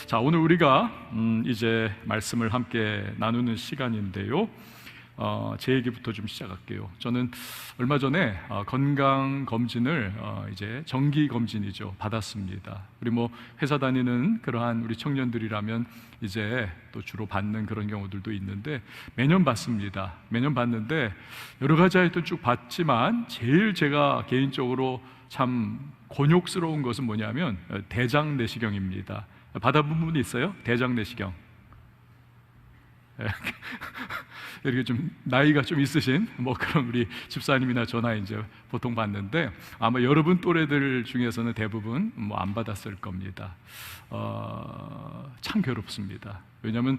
자, 오늘 우리가 이제 말씀을 함께 나누는 시간인데요. 제 얘기부터 좀 시작할게요. 저는 얼마 전에 건강 검진을 이제 정기 검진이죠, 받았습니다. 우리 회사 다니는 그러한 우리 청년들이라면 이제 또 주로 받는 그런 경우들도 있는데, 매년 받습니다. 매년 받는데 여러 가지 하여튼 쭉 받지만 제일 제가 개인적으로 참 곤욕스러운 것은 뭐냐면 대장 내시경입니다. 받아본 분이 있어요? 대장 내시경. 이렇게 좀 나이가 좀 있으신 그런 우리 집사님이나 저나 이제 보통 받는데, 아마 여러분 또래들 중에서는 대부분 안 받았을 겁니다. 참 괴롭습니다. 왜냐하면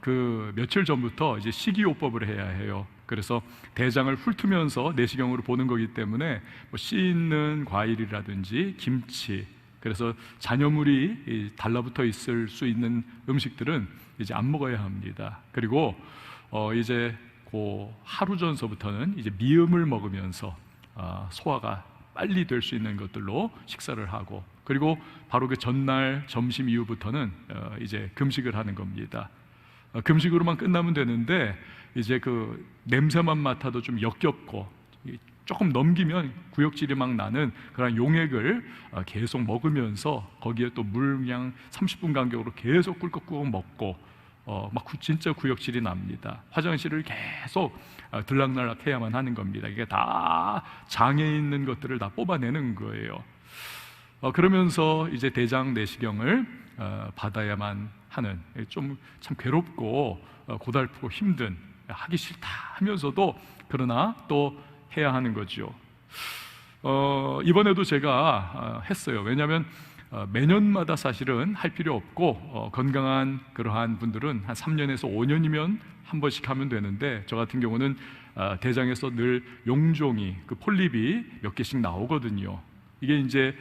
그 며칠 전부터 이제 식이요법을 해야 해요. 그래서 대장을 훑으면서 내시경으로 보는 거기 때문에 씻는 과일이라든지 김치, 그래서 잔여물이 달라붙어 있을 수 있는 음식들은 이제 안 먹어야 합니다. 그리고 이제 그 하루 전서부터는 이제 미음을 먹으면서 소화가 빨리 될 수 있는 것들로 식사를 하고, 그리고 바로 그 전날 점심 이후부터는 이제 금식을 하는 겁니다. 금식으로만 끝나면 되는데, 이제 그 냄새만 맡아도 좀 역겹고 조금 넘기면 구역질이 막 나는 그런 용액을 계속 먹으면서 거기에 또 물 그냥 30분 간격으로 계속 꿀꺽꿀꺽 먹고 진짜 구역질이 납니다. 화장실을 계속 들락날락 해야만 하는 겁니다. 이게 다 장에 있는 것들을 다 뽑아내는 거예요. 그러면서 이제 대장 내시경을 받아야만 하는, 좀 참 괴롭고 고달프고 힘든, 하기 싫다 하면서도 그러나 또 해야 하는 거죠. 이번에도 제가 했어요. 왜냐하면 매년마다 사실은 할 필요 없고 건강한 그러한 분들은 한 3년에서 5년이면 한 번씩 하면 되는데, 저 같은 경우는 대장에서 늘 용종이, 그 폴립이 몇 개씩 나오거든요. 이게 이제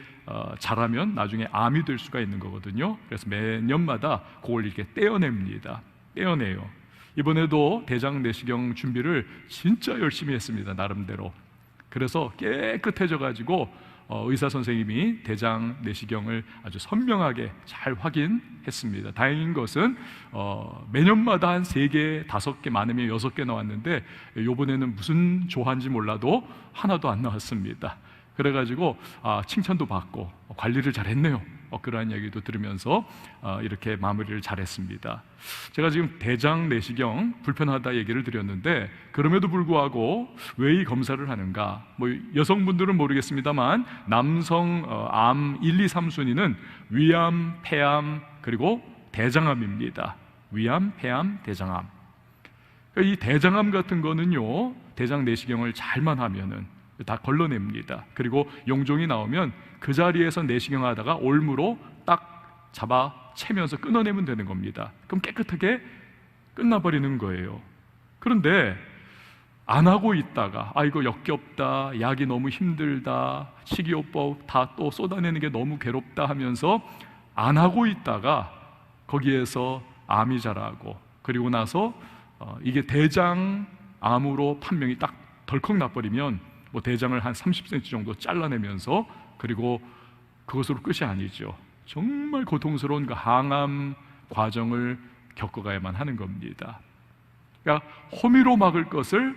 자라면 나중에 암이 될 수가 있는 거거든요. 그래서 매년마다 그걸 이렇게 떼어냅니다. 떼어내요. 이번에도 대장 내시경 준비를 진짜 열심히 했습니다, 나름대로. 그래서 깨끗해져 가지고 의사 선생님이 대장 내시경을 아주 선명하게 잘 확인했습니다. 다행인 것은 매년마다 한 3개, 5개, 많으면 6개 나왔는데, 이번에는 무슨 조화인지 몰라도 하나도 안 나왔습니다. 그래가지고 칭찬도 받고 관리를 잘했네요, 그러한 얘기도 들으면서 이렇게 마무리를 잘했습니다. 제가 지금 대장 내시경 불편하다 얘기를 드렸는데, 그럼에도 불구하고 왜 이 검사를 하는가? 여성분들은 모르겠습니다만 남성 암 1, 2, 3순위는 위암, 폐암, 그리고 대장암입니다. 위암, 폐암, 대장암. 이 대장암 같은 거는요, 대장 내시경을 잘만 하면은 다 걸러냅니다. 그리고 용종이 나오면 그 자리에서 내시경 하다가 올무로 딱 잡아 채면서 끊어내면 되는 겁니다. 그럼 깨끗하게 끝나버리는 거예요. 그런데 안 하고 있다가 이거 역겹다, 약이 너무 힘들다, 식이요법 다 또 쏟아내는 게 너무 괴롭다 하면서 안 하고 있다가 거기에서 암이 자라고, 그리고 나서 이게 대장암으로 판명이 딱 덜컥 나버리면 대장을 한 30cm 정도 잘라내면서, 그리고 그것으로 끝이 아니죠. 정말 고통스러운 그 항암 과정을 겪어가야만 하는 겁니다. 그러니까 호미로 막을 것을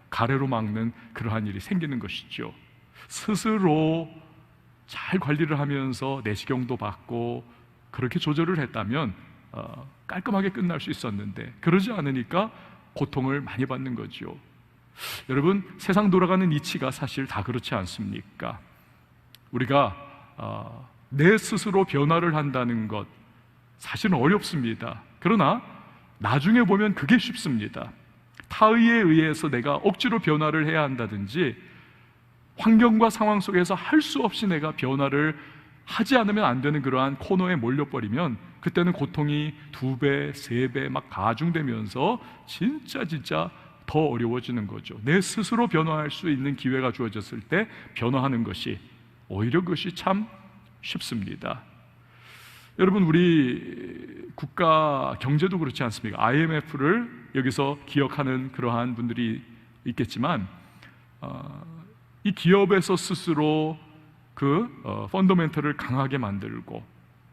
가래로 막는 그러한 일이 생기는 것이죠. 스스로 잘 관리를 하면서 내시경도 받고 그렇게 조절을 했다면 깔끔하게 끝날 수 있었는데, 그러지 않으니까 고통을 많이 받는 거죠. 여러분, 세상 돌아가는 이치가 사실 다 그렇지 않습니까? 우리가 내 스스로 변화를 한다는 것 사실은 어렵습니다. 그러나 나중에 보면 그게 쉽습니다. 타의에 의해서 내가 억지로 변화를 해야 한다든지, 환경과 상황 속에서 할 수 없이 내가 변화를 하지 않으면 안 되는 그러한 코너에 몰려버리면, 그때는 고통이 2배, 3배 막 가중되면서 진짜 더 어려워지는 거죠. 내 스스로 변화할 수 있는 기회가 주어졌을 때 변화하는 것이, 오히려 그것이 참 쉽습니다. 여러분, 우리 국가 경제도 그렇지 않습니까? IMF를 여기서 기억하는 그러한 분들이 있겠지만, 이 기업에서 스스로 그 펀더멘털을 강하게 만들고,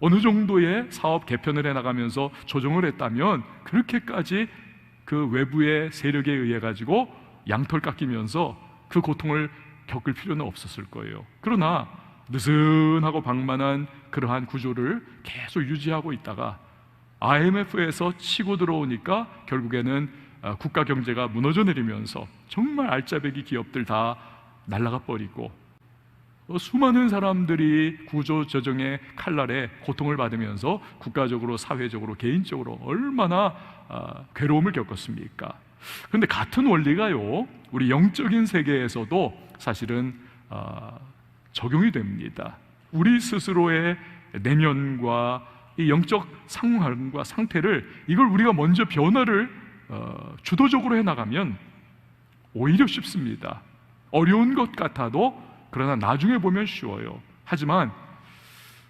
어느 정도의 사업 개편을 해나가면서 조정을 했다면 그렇게까지 그 외부의 세력에 의해 가지고 양털 깎이면서 그 고통을 겪을 필요는 없었을 거예요. 그러나 느슨하고 방만한 그러한 구조를 계속 유지하고 있다가 IMF에서 치고 들어오니까 결국에는 국가 경제가 무너져 내리면서 정말 알짜배기 기업들 다 날아가 버리고 수많은 사람들이 구조 조정의 칼날에 고통을 받으면서 국가적으로, 사회적으로, 개인적으로 얼마나 괴로움을 겪었습니까? 그런데 같은 원리가요, 우리 영적인 세계에서도 사실은 적용이 됩니다. 우리 스스로의 내면과 이 영적 상황과 상태를, 이걸 우리가 먼저 변화를 주도적으로 해나가면 오히려 쉽습니다. 어려운 것 같아도 그러나 나중에 보면 쉬워요. 하지만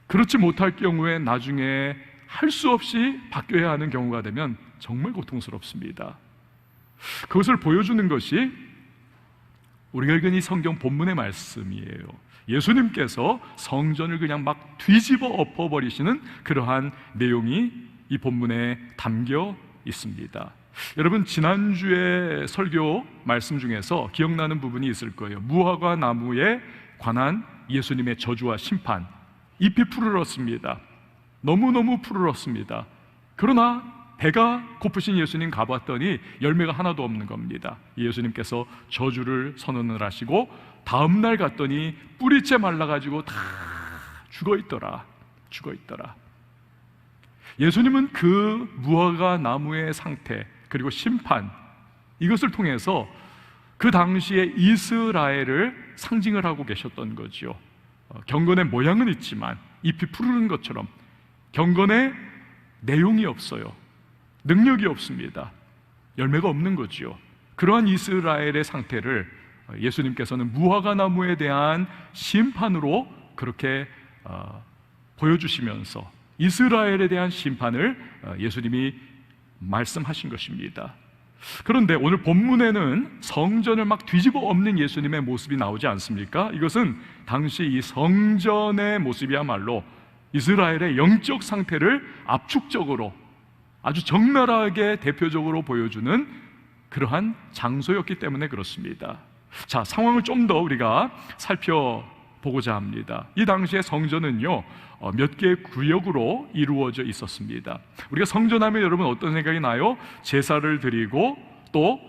그렇지 못할 경우에 나중에 할 수 없이 바뀌어야 하는 경우가 되면 정말 고통스럽습니다. 그것을 보여주는 것이 우리가 읽은 이 성경 본문의 말씀이에요. 예수님께서 성전을 그냥 막 뒤집어 엎어버리시는 그러한 내용이 이 본문에 담겨 있습니다. 여러분, 지난주에 설교 말씀 중에서 기억나는 부분이 있을 거예요. 무화과 나무에 관한 예수님의 저주와 심판. 잎이 푸르렀습니다. 너무너무 푸르렀습니다. 그러나 배가 고프신 예수님 가봤더니 열매가 하나도 없는 겁니다. 예수님께서 저주를 선언을 하시고 다음날 갔더니 뿌리째 말라가지고 다 죽어있더라. 예수님은 그 무화과 나무의 상태, 그리고 심판, 이것을 통해서 그 당시에 이스라엘을 상징을 하고 계셨던 거죠. 경건의 모양은 있지만 잎이 푸르는 것처럼 경건의 내용이 없어요. 능력이 없습니다. 열매가 없는 거죠. 그러한 이스라엘의 상태를 예수님께서는 무화과 나무에 대한 심판으로 그렇게 보여주시면서 이스라엘에 대한 심판을 예수님이 말씀하신 것입니다. 그런데 오늘 본문에는 성전을 막 뒤집어 엎는 예수님의 모습이 나오지 않습니까? 이것은 당시 이 성전의 모습이야말로 이스라엘의 영적 상태를 압축적으로 아주 적나라하게 대표적으로 보여주는 그러한 장소였기 때문에 그렇습니다. 자, 상황을 좀 더 우리가 살펴보고자 합니다. 이 당시의 성전은요, 몇 개의 구역으로 이루어져 있었습니다. 우리가 성전하면 여러분 어떤 생각이 나요? 제사를 드리고 또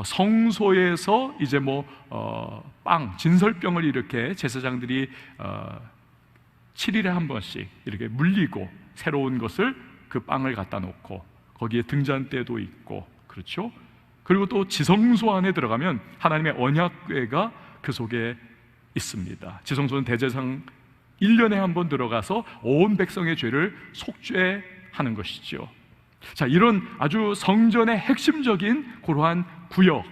성소에서 이제 진설병을 이렇게 제사장들이 7일에 한 번씩 이렇게 물리고 새로운 것을 그 빵을 갖다 놓고 거기에 등잔대도 있고, 그렇죠? 그리고 또 지성소 안에 들어가면 하나님의 언약궤가 그 속에 있습니다. 지성소는 대제사장 1년에 한 번 들어가서 온 백성의 죄를 속죄하는 것이죠. 자, 이런 아주 성전의 핵심적인 그러한 구역,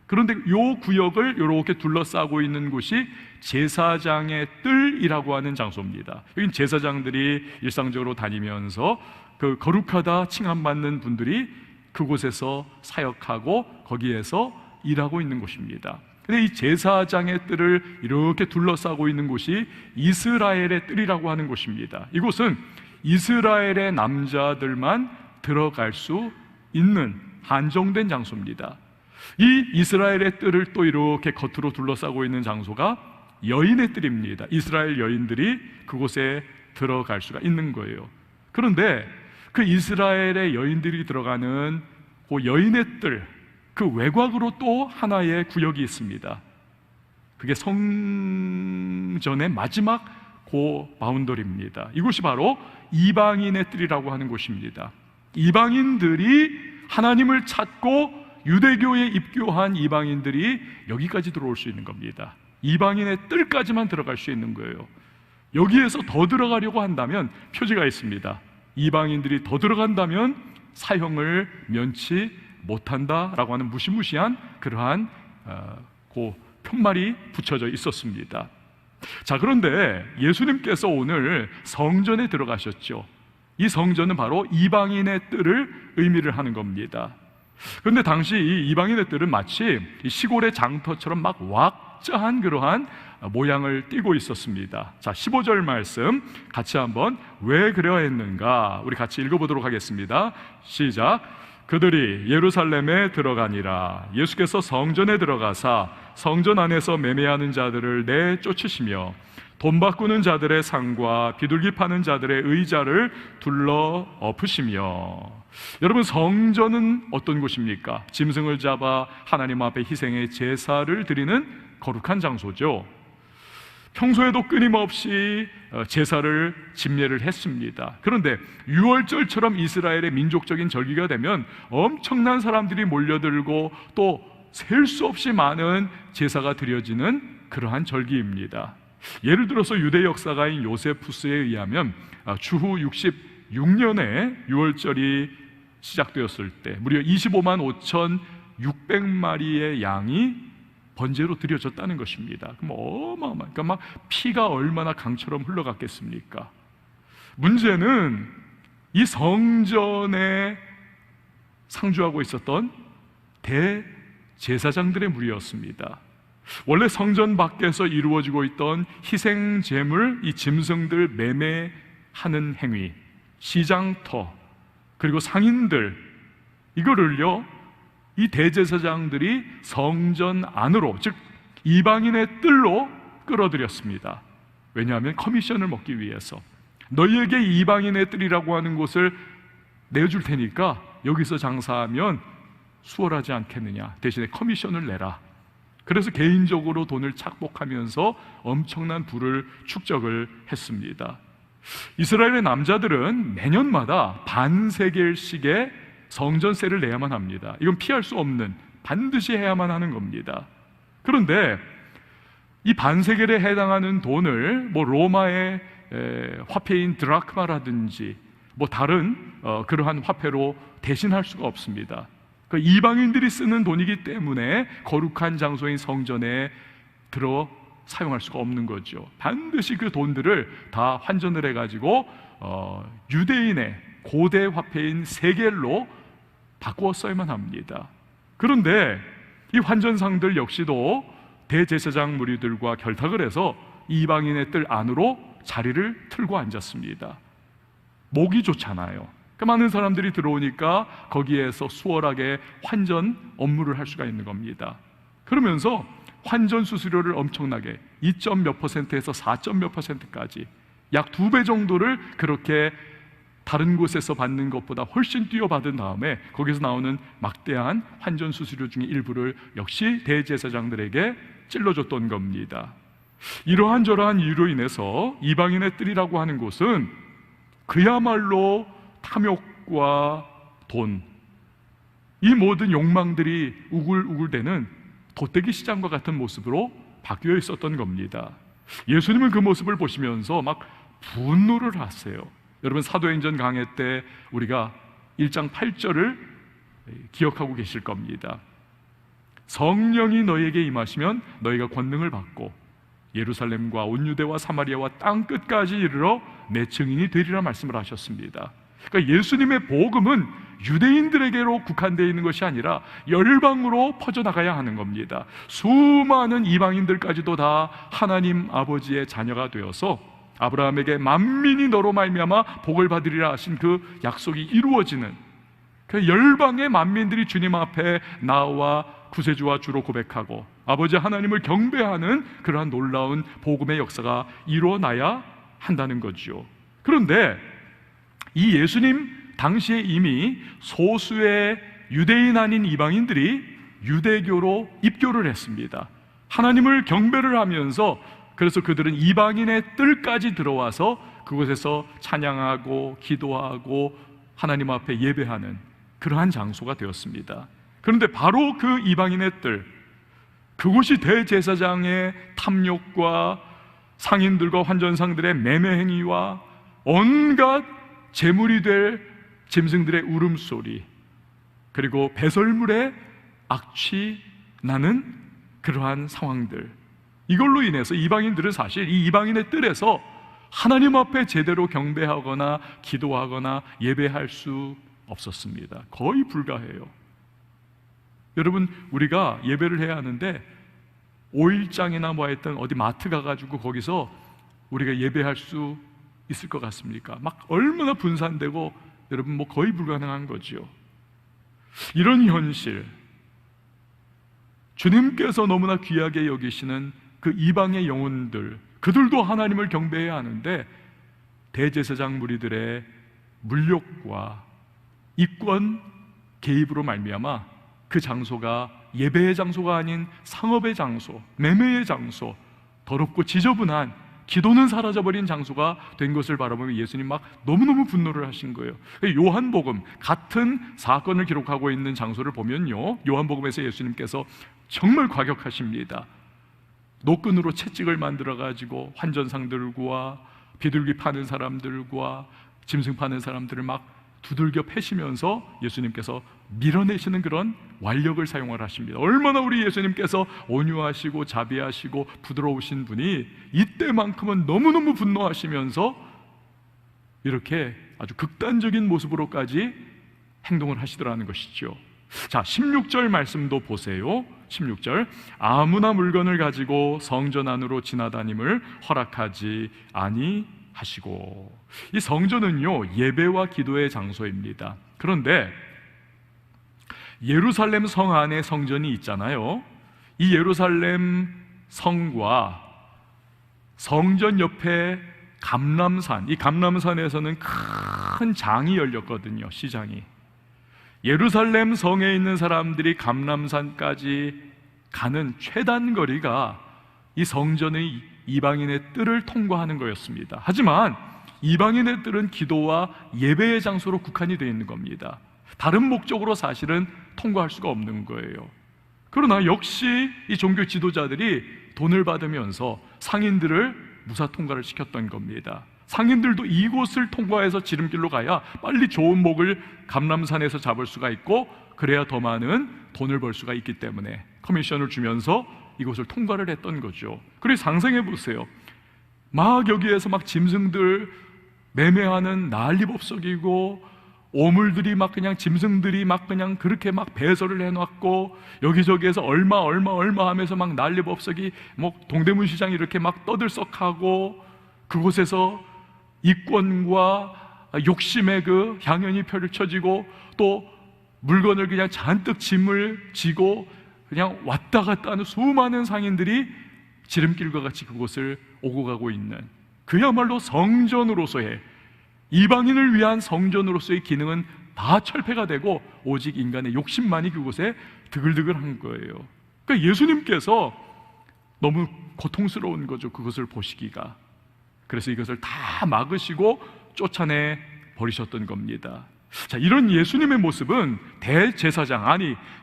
그런데 이 구역을 이렇게 둘러싸고 있는 곳이 제사장의 뜰이라고 하는 장소입니다. 여긴 제사장들이 일상적으로 다니면서 그 거룩하다 칭함받는 분들이 그곳에서 사역하고 거기에서 일하고 있는 곳입니다. 근데 이 제사장의 뜰을 이렇게 둘러싸고 있는 곳이 이스라엘의 뜰이라고 하는 곳입니다. 이곳은 이스라엘의 남자들만 들어갈 수 있는 한정된 장소입니다. 이 이스라엘의 뜰을 또 이렇게 겉으로 둘러싸고 있는 장소가 여인의 뜰입니다. 이스라엘 여인들이 그곳에 들어갈 수가 있는 거예요. 그런데 그 이스라엘의 여인들이 들어가는 그 여인의 뜰, 그 외곽으로 또 하나의 구역이 있습니다. 그게 성전의 마지막 그 바운더리입니다. 이곳이 바로 이방인의 뜰이라고 하는 곳입니다. 이방인들이 하나님을 찾고 유대교에 입교한 이방인들이 여기까지 들어올 수 있는 겁니다. 이방인의 뜰까지만 들어갈 수 있는 거예요. 여기에서 더 들어가려고 한다면 표지가 있습니다. 이방인들이 더 들어간다면 사형을 면치 못한다라고 하는 무시무시한 그러한 그 편말이 붙여져 있었습니다. 자, 그런데 예수님께서 오늘 성전에 들어가셨죠. 이 성전은 바로 이방인의 뜰을 의미를 하는 겁니다. 그런데 당시 이 이방인의 뜰은 마치 시골의 장터처럼 막 왁자한 그러한 모양을 띠고 있었습니다. 자, 15절 말씀 같이 한번 왜 그러했는가 우리 같이 읽어보도록 하겠습니다. 시작. 그들이 예루살렘에 들어가니라. 예수께서 성전에 들어가사 성전 안에서 매매하는 자들을 내쫓으시며 돈 바꾸는 자들의 상과 비둘기 파는 자들의 의자를 둘러 엎으시며. 여러분, 성전은 어떤 곳입니까? 짐승을 잡아 하나님 앞에 희생의 제사를 드리는 거룩한 장소죠. 평소에도 끊임없이 제사를 집례를 했습니다. 그런데 유월절처럼 이스라엘의 민족적인 절기가 되면 엄청난 사람들이 몰려들고 또 셀 수 없이 많은 제사가 드려지는 그러한 절기입니다. 예를 들어서 유대 역사가인 요세푸스에 의하면 주후 66년에 유월절이 시작되었을 때 무려 25만 5,600마리의 양이 번제로 드려졌다는 것입니다. 그럼 어마어마한, 그러니까 막 피가 얼마나 강처럼 흘러갔겠습니까? 문제는 이 성전에 상주하고 있었던 대제사장들의 무리였습니다. 원래 성전 밖에서 이루어지고 있던 희생 제물, 이 짐승들 매매하는 행위, 시장터, 그리고 상인들, 이거를요 이 대제사장들이 성전 안으로, 즉 이방인의 뜰로 끌어들였습니다. 왜냐하면 커미션을 먹기 위해서. 너희에게 이방인의 뜰이라고 하는 곳을 내줄 테니까 여기서 장사하면 수월하지 않겠느냐, 대신에 커미션을 내라. 그래서 개인적으로 돈을 착복하면서 엄청난 부를 축적을 했습니다. 이스라엘의 남자들은 매년마다 반세겔씩의 성전세를 내야만 합니다. 이건 피할 수 없는, 반드시 해야만 하는 겁니다. 그런데 이 반세겔에 해당하는 돈을 로마의 화폐인 드라크마라든지 다른 그러한 화폐로 대신할 수가 없습니다. 이방인들이 쓰는 돈이기 때문에 거룩한 장소인 성전에 들어 사용할 수가 없는 거죠. 반드시 그 돈들을 다 환전을 해가지고 유대인의 고대 화폐인 세겔로 바꾸어 써야만 합니다. 그런데 이 환전상들 역시도 대제사장 무리들과 결탁을 해서 이방인의 뜰 안으로 자리를 틀고 앉았습니다. 목이 좋잖아요. 많은 사람들이 들어오니까 거기에서 수월하게 환전 업무를 할 수가 있는 겁니다. 그러면서 환전 수수료를 엄청나게 2점 몇 %에서 4점 몇 %까지 약 2배 정도를 그렇게 다른 곳에서 받는 것보다 훨씬 뛰어받은 다음에 거기서 나오는 막대한 환전 수수료 중에 일부를 역시 대제사장들에게 찔러줬던 겁니다. 이러한 저러한 이유로 인해서 이방인의 뜰이라고 하는 곳은 그야말로 탐욕과 돈, 이 모든 욕망들이 우글우글대는 돗대기 시장과 같은 모습으로 바뀌어 있었던 겁니다. 예수님은 그 모습을 보시면서 막 분노를 하세요. 여러분, 사도행전 강해 때 우리가 1장 8절을 기억하고 계실 겁니다. 성령이 너희에게 임하시면 너희가 권능을 받고 예루살렘과 온 유대와 사마리아와 땅 끝까지 이르러 내 증인이 되리라 말씀을 하셨습니다. 그러니까 예수님의 복음은 유대인들에게로 국한되어 있는 것이 아니라 열방으로 퍼져나가야 하는 겁니다. 수많은 이방인들까지도 다 하나님 아버지의 자녀가 되어서 아브라함에게 만민이 너로 말미암아 복을 받으리라 하신 그 약속이 이루어지는, 그 열방의 만민들이 주님 앞에 나와 구세주와 주로 고백하고 아버지 하나님을 경배하는 그러한 놀라운 복음의 역사가 이루어나야 한다는 거죠. 그런데 이 예수님 당시에 이미 소수의 유대인 아닌 이방인들이 유대교로 입교를 했습니다. 하나님을 경배를 하면서, 그래서 그들은 이방인의 뜰까지 들어와서 그곳에서 찬양하고 기도하고 하나님 앞에 예배하는 그러한 장소가 되었습니다. 그런데 바로 그 이방인의 뜰, 그곳이 대제사장의 탐욕과 상인들과 환전상들의 매매 행위와 온갖 제물이 될 짐승들의 울음소리, 그리고 배설물의 악취 나는 그러한 상황들, 이걸로 인해서 이방인들은 사실 이 이방인의 뜰에서 하나님 앞에 제대로 경배하거나 기도하거나 예배할 수 없었습니다. 거의 불가해요. 여러분, 우리가 예배를 해야 하는데 5일장이나 뭐 했던 어디 마트 가가지고 거기서 우리가 예배할 수 있을 것 같습니까? 막 얼마나 분산되고 여러분 뭐 거의 불가능한 거지요. 이런 현실, 주님께서 너무나 귀하게 여기시는 그 이방의 영혼들, 그들도 하나님을 경배해야 하는데 대제사장 무리들의 물욕과 이권 개입으로 말미암아 그 장소가 예배의 장소가 아닌 상업의 장소, 매매의 장소, 더럽고 지저분한, 기도는 사라져버린 장소가 된 것을 바라보며 예수님 막 너무너무 분노를 하신 거예요. 요한복음, 같은 사건을 기록하고 있는 장소를 보면요, 요한복음에서 예수님께서 정말 과격하십니다. 노끈으로 채찍을 만들어가지고 환전상들과 비둘기 파는 사람들과 짐승 파는 사람들을 막 두들겨 패시면서 예수님께서 밀어내시는 그런 완력을 사용을 하십니다. 얼마나 우리 예수님께서 온유하시고 자비하시고 부드러우신 분이 이때만큼은 너무너무 분노하시면서 이렇게 아주 극단적인 모습으로까지 행동을 하시더라는 것이죠. 자, 16절 말씀도 보세요. 16절, 아무나 물건을 가지고 성전 안으로 지나다님을 허락하지 아니하시고. 이 성전은요, 예배와 기도의 장소입니다. 그런데 예루살렘 성 안에 성전이 있잖아요. 이 예루살렘 성과 성전 옆에 감람산, 이 감람산에서는 큰 장이 열렸거든요. 시장이. 예루살렘 성에 있는 사람들이 감람산까지 가는 최단 거리가 이 성전의 이방인의 뜰을 통과하는 거였습니다. 하지만 이방인의 뜰은 기도와 예배의 장소로 국한이 되어 있는 겁니다. 다른 목적으로 사실은 통과할 수가 없는 거예요. 그러나 역시 이 종교 지도자들이 돈을 받으면서 상인들을 무사 통과를 시켰던 겁니다. 상인들도 이곳을 통과해서 지름길로 가야 빨리 좋은 목을 감람산에서 잡을 수가 있고, 그래야 더 많은 돈을 벌 수가 있기 때문에 커미션을 주면서 이곳을 통과를 했던 거죠. 그리고 상상해 보세요. 막 여기에서 막 짐승들 매매하는 난리법석이고, 오물들이 막 그냥 짐승들이 막 그냥 그렇게 막 배설을 해놨고, 여기저기에서 얼마 하면서 막 난리법석이 뭐 동대문 시장 이렇게 막 떠들썩하고, 그곳에서 이권과 욕심의 그 향연이 펼쳐지고, 또 물건을 그냥 잔뜩 짐을 지고 그냥 왔다 갔다 하는 수많은 상인들이 지름길과 같이 그곳을 오고 가고 있는, 그야말로 성전으로서의, 이방인을 위한 성전으로서의 기능은 다 철폐가 되고 오직 인간의 욕심만이 그곳에 드글드글한 거예요. 그러니까 예수님께서 너무 고통스러운 거죠, 그것을 보시기가. 그래서 이것을 다 막으시고 쫓아내 버리셨던 겁니다. 자, 이런 예수님의 모습은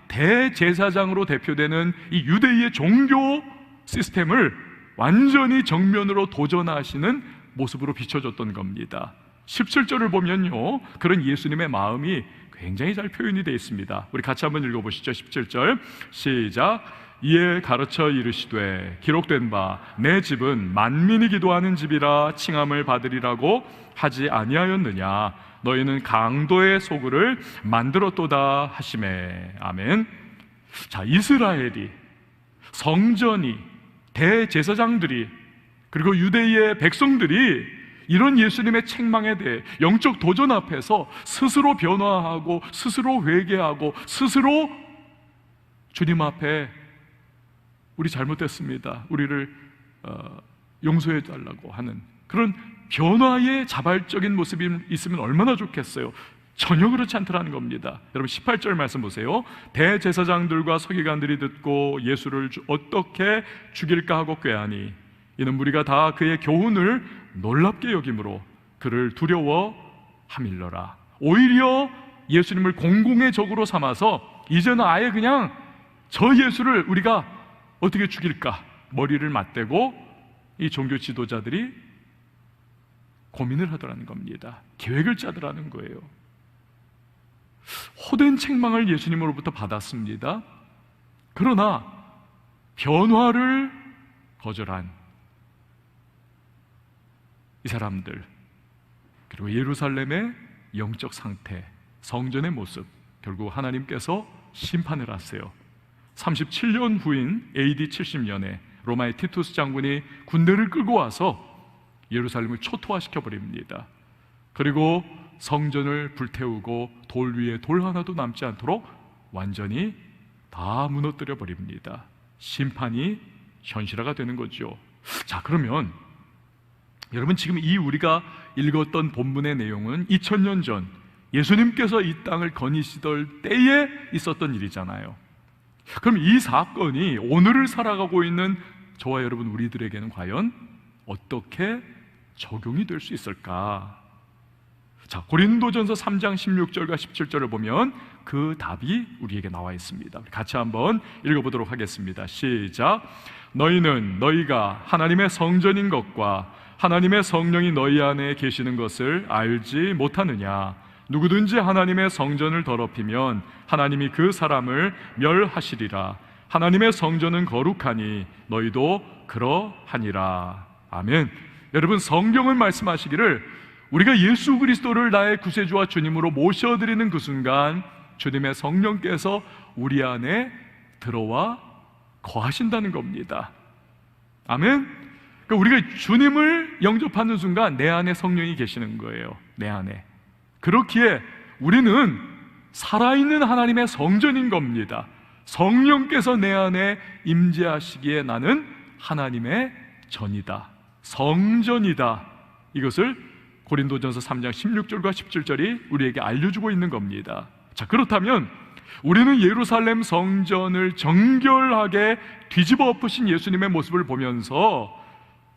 대제사장으로 대표되는 이 유대인의 종교 시스템을 완전히 정면으로 도전하시는 모습으로 비춰졌던 겁니다. 17절을 보면요, 그런 예수님의 마음이 굉장히 잘 표현이 되어 있습니다. 우리 같이 한번 읽어보시죠. 17절 시작. 이에 가르쳐 이르시되 기록된 바 내 집은 만민이 기도하는 집이라 칭함을 받으리라고 하지 아니하였느냐. 너희는 강도의 소굴을 만들었도다 하시매. 아멘. 자, 이스라엘이, 성전이, 대제사장들이, 그리고 유대의 백성들이 이런 예수님의 책망에 대해 영적 도전 앞에서 스스로 변화하고 스스로 회개하고 스스로 주님 앞에 우리 잘못했습니다, 우리를 용서해 달라고 하는 그런 변화의 자발적인 모습이 있으면 얼마나 좋겠어요. 전혀 그렇지 않더라는 겁니다. 여러분 18절 말씀 보세요. 대제사장들과 서기관들이 듣고 예수를 어떻게 죽일까 하고 꾀하니 이는 무리가 다 그의 교훈을 놀랍게 여김으로 그를 두려워함일러라. 오히려 예수님을 공공의 적으로 삼아서 이제는 아예 그냥 저 예수를 우리가 어떻게 죽일까 머리를 맞대고 이 종교 지도자들이 고민을 하더라는 겁니다. 계획을 짜더라는 거예요. 호된 책망을 예수님으로부터 받았습니다. 그러나 변화를 거절한 이 사람들, 그리고 예루살렘의 영적 상태, 성전의 모습, 결국 하나님께서 심판을 하세요. 37년 후인 AD 70년에 로마의 티투스 장군이 군대를 끌고 와서 예루살렘을 초토화시켜 버립니다. 그리고 성전을 불태우고 돌 위에 돌 하나도 남지 않도록 완전히 다 무너뜨려 버립니다. 심판이 현실화가 되는 거죠. 자, 그러면 여러분, 지금 이 우리가 읽었던 본문의 내용은 2000년 전 예수님께서 이 땅을 거니시던 때에 있었던 일이잖아요. 그럼 이 사건이 오늘을 살아가고 있는 저와 여러분 우리들에게는 과연 어떻게 적용이 될 수 있을까? 자, 고린도전서 3장 16절과 17절을 보면 그 답이 우리에게 나와 있습니다. 같이 한번 읽어보도록 하겠습니다. 시작. 너희는 너희가 하나님의 성전인 것과 하나님의 성령이 너희 안에 계시는 것을 알지 못하느냐? 누구든지 하나님의 성전을 더럽히면 하나님이 그 사람을 멸하시리라. 하나님의 성전은 거룩하니 너희도 그러하니라. 아멘. 여러분, 성경은 말씀하시기를 우리가 예수 그리스도를 나의 구세주와 주님으로 모셔드리는 그 순간 주님의 성령께서 우리 안에 들어와 거하신다는 겁니다. 아멘. 그러니까 우리가 주님을 영접하는 순간 내 안에 성령이 계시는 거예요. 내 안에. 그렇기에 우리는 살아있는 하나님의 성전인 겁니다. 성령께서 내 안에 임재하시기에 나는 하나님의 전이다, 성전이다. 이것을 고린도전서 3장 16절과 17절이 우리에게 알려주고 있는 겁니다. 자, 그렇다면 우리는 예루살렘 성전을 정결하게 뒤집어 엎으신 예수님의 모습을 보면서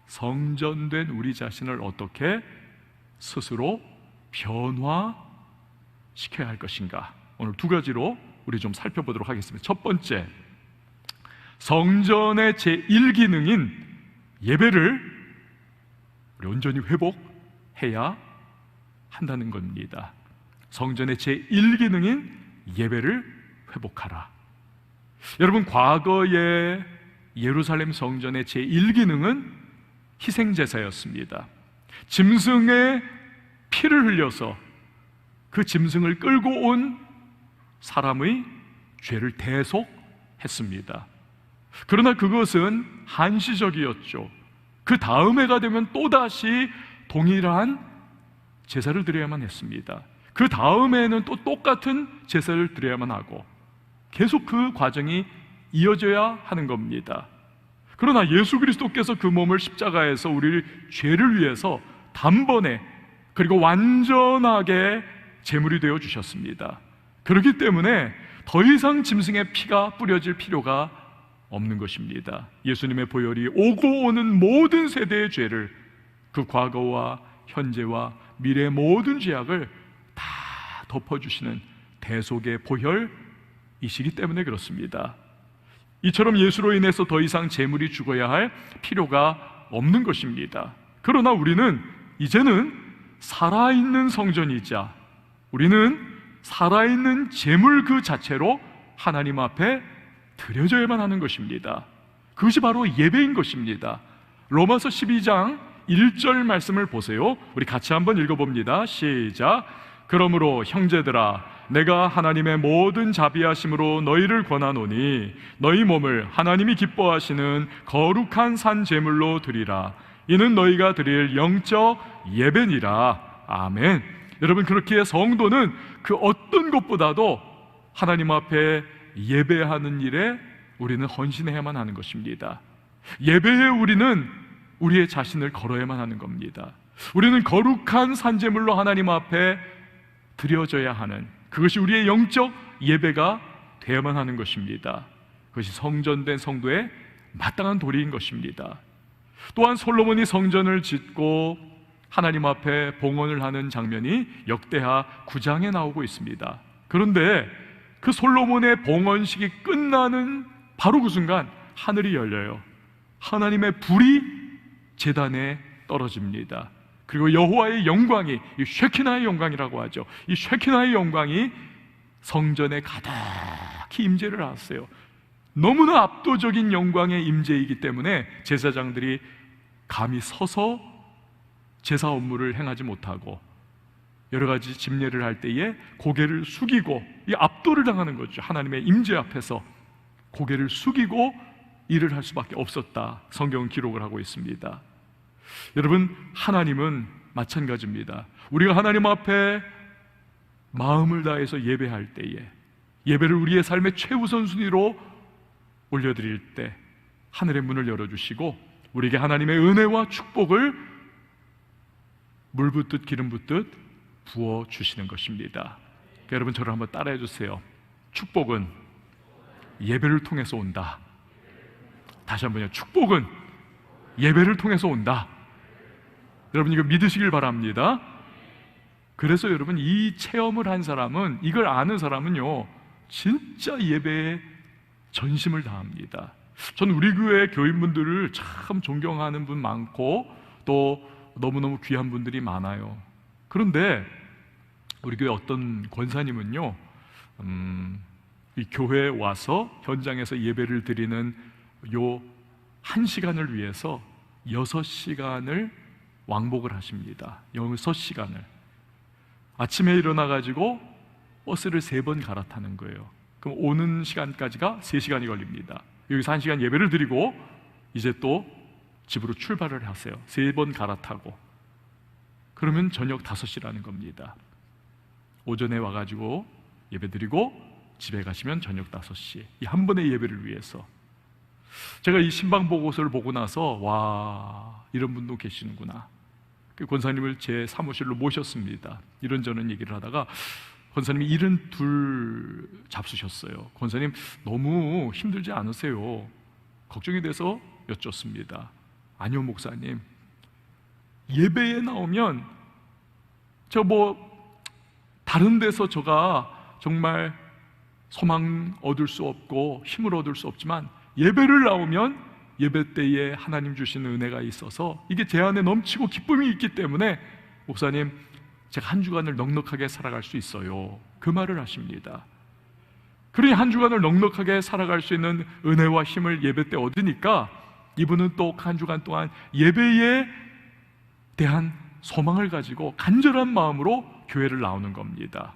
성전된 우리 자신을 어떻게 스스로 변화시켜야 할 것인가? 오늘 두 가지로 우리 좀 살펴보도록 하겠습니다. 첫 번째, 성전의 제1기능인 예배를 우리 온전히 회복해야 한다는 겁니다. 성전의 제1기능인 예배를 회복하라. 여러분, 과거의 예루살렘 성전의 제1기능은 희생제사였습니다. 짐승의 피를 흘려서 그 짐승을 끌고 온 사람의 죄를 대속했습니다. 그러나 그것은 한시적이었죠. 그 다음 해가 되면 또다시 동일한 제사를 드려야만 했습니다. 그 다음 해에는 또 똑같은 제사를 드려야만 하고 계속 그 과정이 이어져야 하는 겁니다. 그러나 예수 그리스도께서 그 몸을 십자가에서 우리 죄를 위해서 단번에 그리고 완전하게 제물이 되어 주셨습니다. 그렇기 때문에 더 이상 짐승의 피가 뿌려질 필요가 없는 것입니다. 예수님의 보혈이 오고 오는 모든 세대의 죄를, 그 과거와 현재와 미래의 모든 죄악을 다 덮어주시는 대속의 보혈이시기 때문에 그렇습니다. 이처럼 예수로 인해서 더 이상 제물이 죽어야 할 필요가 없는 것입니다. 그러나 우리는 이제는 살아있는 성전이자 우리는 살아있는 제물 그 자체로 하나님 앞에 드려져야만 하는 것입니다. 그것이 바로 예배인 것입니다. 로마서 12장 1절 말씀을 보세요. 우리 같이 한번 읽어봅니다. 시작. 그러므로 형제들아, 내가 하나님의 모든 자비하심으로 너희를 권하노니 너희 몸을 하나님이 기뻐하시는 거룩한 산 제물로 드리라. 이는 너희가 드릴 영적 예배니라. 아멘. 여러분, 그렇기에 성도는 그 어떤 것보다도 하나님 앞에 예배하는 일에 우리는 헌신해야만 하는 것입니다. 예배에 우리는 우리의 자신을 걸어야만 하는 겁니다. 우리는 거룩한 산제물로 하나님 앞에 드려져야 하는, 그것이 우리의 영적 예배가 되어야만 하는 것입니다. 그것이 성전된 성도의 마땅한 도리인 것입니다. 또한 솔로몬이 성전을 짓고 하나님 앞에 봉헌을 하는 장면이 역대하 9장에 나오고 있습니다. 그런데 그 솔로몬의 봉헌식이 끝나는 바로 그 순간 하늘이 열려요. 하나님의 불이 제단에 떨어집니다. 그리고 여호와의 영광이, 이 쉐키나의 영광이라고 하죠. 이 쉐키나의 영광이 성전에 가득히 임재를 하세요. 너무나 압도적인 영광의 임재이기 때문에 제사장들이 감히 서서 제사 업무를 행하지 못하고 여러 가지 집례를 할 때에 고개를 숙이고 이 압도를 당하는 거죠. 하나님의 임재 앞에서. 고개를 숙이고 일을 할 수밖에 없었다. 성경은 기록을 하고 있습니다. 여러분, 하나님은 마찬가지입니다. 우리가 하나님 앞에 마음을 다해서 예배할 때에, 예배를 우리의 삶의 최우선 순위로 올려드릴 때 하늘의 문을 열어주시고 우리에게 하나님의 은혜와 축복을 물 붓듯 기름 붓듯 부어주시는 것입니다. 여러분, 저를 한번 따라해 주세요. 축복은 예배를 통해서 온다. 다시 한번요. 축복은 예배를 통해서 온다. 여러분, 이거 믿으시길 바랍니다. 그래서 여러분, 이 체험을 한 사람은, 이걸 아는 사람은요, 진짜 예배에 전심을 다합니다. 저는 우리 교회 교인분들을 참 존경하는 분 많고 또 너무너무 귀한 분들이 많아요. 그런데 우리 교회 어떤 권사님은요, 이 교회에 와서 현장에서 예배를 드리는 요 1시간을 위해서 6시간을 왕복을 하십니다. 6시간을. 아침에 일어나가지고 버스를 3번 갈아타는 거예요. 그럼 오는 시간까지가 3시간이 걸립니다. 여기서 1시간 예배를 드리고 이제 또 집으로 출발을 하세요. 3번 갈아타고. 그러면 저녁 5시라는 겁니다. 오전에 와가지고 예배 드리고 집에 가시면 저녁 5시. 이 한 번의 예배를 위해서. 제가 이 신방 보고서를 보고 나서 와, 이런 분도 계시는구나. 그 권사님을 제 사무실로 모셨습니다. 이런저런 얘기를 하다가 권사님이 72 잡수셨어요. 권사님, 너무 힘들지 않으세요? 걱정이 돼서 여쭙습니다. 아니요, 목사님, 예배에 나오면 저 다른 데서 제가 정말 소망 얻을 수 없고 힘을 얻을 수 없지만 예배를 나오면 예배 때에 하나님 주시는 은혜가 있어서 이게 제 안에 넘치고 기쁨이 있기 때문에 목사님, 제가 한 주간을 넉넉하게 살아갈 수 있어요. 그 말을 하십니다. 그러니 한 주간을 넉넉하게 살아갈 수 있는 은혜와 힘을 예배 때 얻으니까 이분은 또 한 주간 동안 예배에 대한 소망을 가지고 간절한 마음으로 교회를 나오는 겁니다.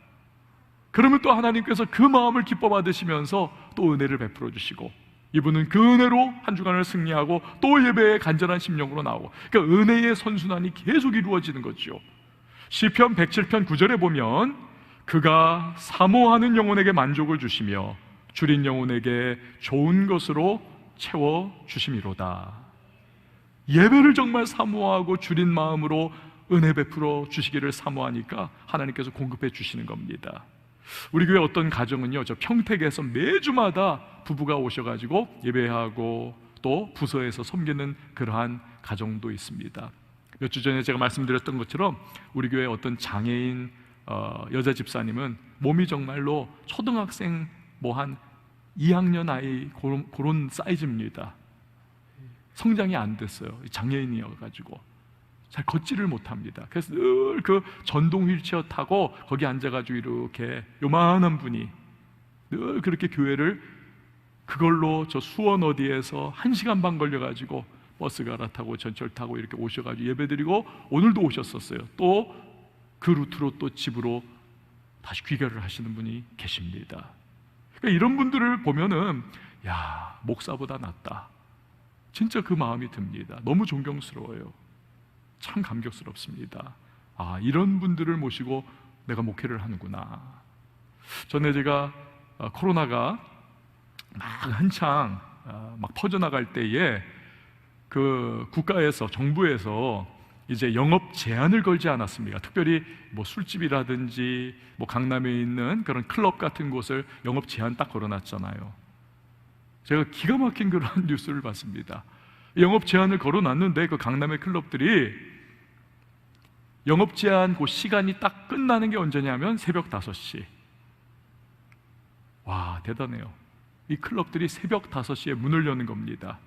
그러면 또 하나님께서 그 마음을 기뻐 받으시면서 또 은혜를 베풀어 주시고 이분은 그 은혜로 한 주간을 승리하고 또 예배에 간절한 심령으로 나오고, 그러니까 은혜의 선순환이 계속 이루어지는 거죠. 시편 107편 9절에 보면 그가 사모하는 영혼에게 만족을 주시며 줄인 영혼에게 좋은 것으로 채워주심이로다. 예배를 정말 사모하고 줄인 마음으로 은혜 베풀어 주시기를 사모하니까 하나님께서 공급해 주시는 겁니다. 우리 교회 어떤 가정은요, 저 평택에서 매주마다 부부가 오셔가지고 예배하고 또 부서에서 섬기는 그러한 가정도 있습니다. 몇 주 전에 제가 말씀드렸던 것처럼 우리 교회 어떤 장애인 여자 집사님은 몸이 정말로 초등학생 한 2학년 아이 그런 사이즈입니다. 성장이 안 됐어요. 장애인이어가지고 잘 걷지를 못합니다. 그래서 늘 그 전동 휠체어 타고 거기 앉아가지고 이렇게 요만한 분이 늘 그렇게 교회를 그걸로 저 수원 어디에서 1시간 반 걸려가지고 버스 갈아타고 전철 타고 이렇게 오셔가지고 예배드리고 오늘도 오셨었어요. 또 그 루트로 또 집으로 다시 귀가를 하시는 분이 계십니다. 그러니까 이런 분들을 보면은 야, 목사보다 낫다. 진짜 그 마음이 듭니다. 너무 존경스러워요. 참 감격스럽습니다. 아, 이런 분들을 모시고 내가 목회를 하는구나. 전에 제가 코로나가 막 한창 막 퍼져나갈 때에 그 국가에서, 정부에서 이제 영업 제한을 걸지 않았습니까? 특별히 술집이라든지 강남에 있는 그런 클럽 같은 곳을 영업 제한 딱 걸어놨잖아요. 제가 기가 막힌 그런 뉴스를 봤습니다. 영업 제한을 걸어놨는데 그 강남의 클럽들이 영업 제한 그 시간이 딱 끝나는 게 언제냐면 새벽 5시. 와, 대단해요. 이 클럽들이 새벽 5시에 문을 여는 겁니다.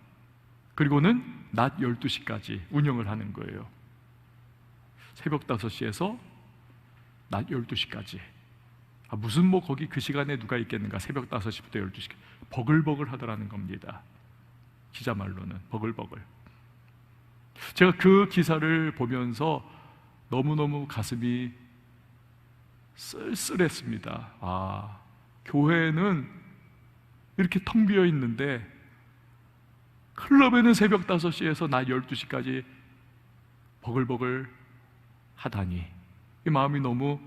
그리고는 낮 12시까지 운영을 하는 거예요. 새벽 5시에서 낮 12시까지. 무슨 거기 그 시간에 누가 있겠는가? 새벽 5시부터 12시까지 버글버글 하더라는 겁니다. 기자 말로는 버글버글. 제가 그 기사를 보면서 너무너무 가슴이 쓸쓸했습니다. 아, 교회는 이렇게 텅 비어 있는데 클럽에는 새벽 5시에서 낮 12시까지 버글버글 하다니 이 마음이 너무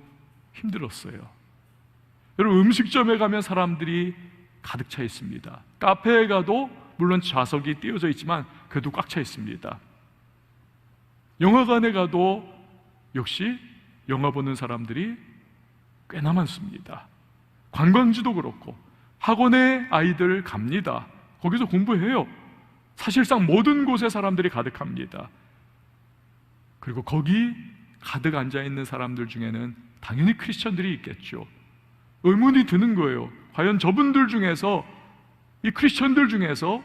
힘들었어요. 여러분, 음식점에 가면 사람들이 가득 차 있습니다. 카페에 가도 물론 좌석이 띄어져 있지만 그래도 꽉 차 있습니다. 영화관에 가도 역시 영화 보는 사람들이 꽤나 많습니다. 관광지도 그렇고 학원에 아이들 갑니다. 거기서 공부해요. 사실상 모든 곳에 사람들이 가득합니다. 그리고 거기 가득 앉아있는 사람들 중에는 당연히 크리스천들이 있겠죠. 의문이 드는 거예요. 과연 저분들 중에서, 이 크리스천들 중에서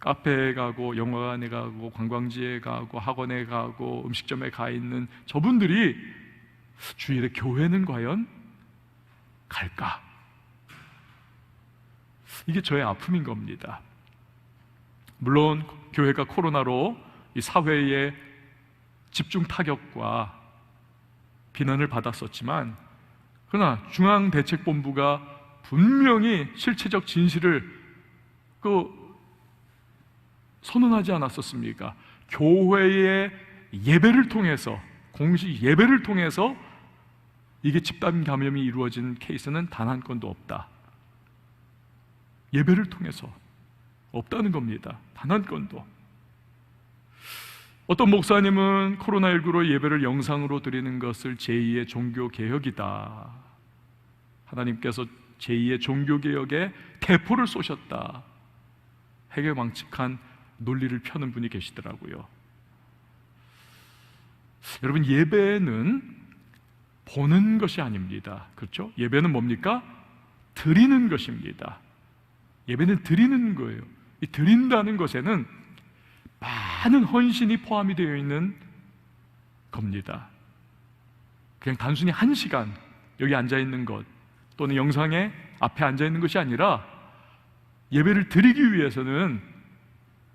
카페에 가고 영화관에 가고 관광지에 가고 학원에 가고 음식점에 가 있는 저분들이 주일에 교회는 과연 갈까? 이게 저의 아픔인 겁니다. 물론 교회가 코로나로 이 사회의 집중 타격과 비난을 받았었지만, 그러나 중앙대책본부가 분명히 실체적 진실을 선언하지 않았었습니까? 교회의 예배를 통해서, 공식 예배를 통해서 이게 집단 감염이 이루어진 케이스는 단 한 건도 없다. 예배를 통해서 없다는 겁니다. 단 한 건도. 어떤 목사님은 코로나19로 예배를 영상으로 드리는 것을 제2의 종교개혁이다, 하나님께서 제2의 종교개혁에 대포를 쏘셨다, 해괴망측한 논리를 펴는 분이 계시더라고요. 여러분, 예배는 보는 것이 아닙니다. 그렇죠? 예배는 뭡니까? 드리는 것입니다. 예배는 드리는 거예요. 이 드린다는 것에는 많은 헌신이 포함이 되어 있는 겁니다. 그냥 단순히 1시간 여기 앉아있는 것 또는 영상에 앞에 앉아있는 것이 아니라, 예배를 드리기 위해서는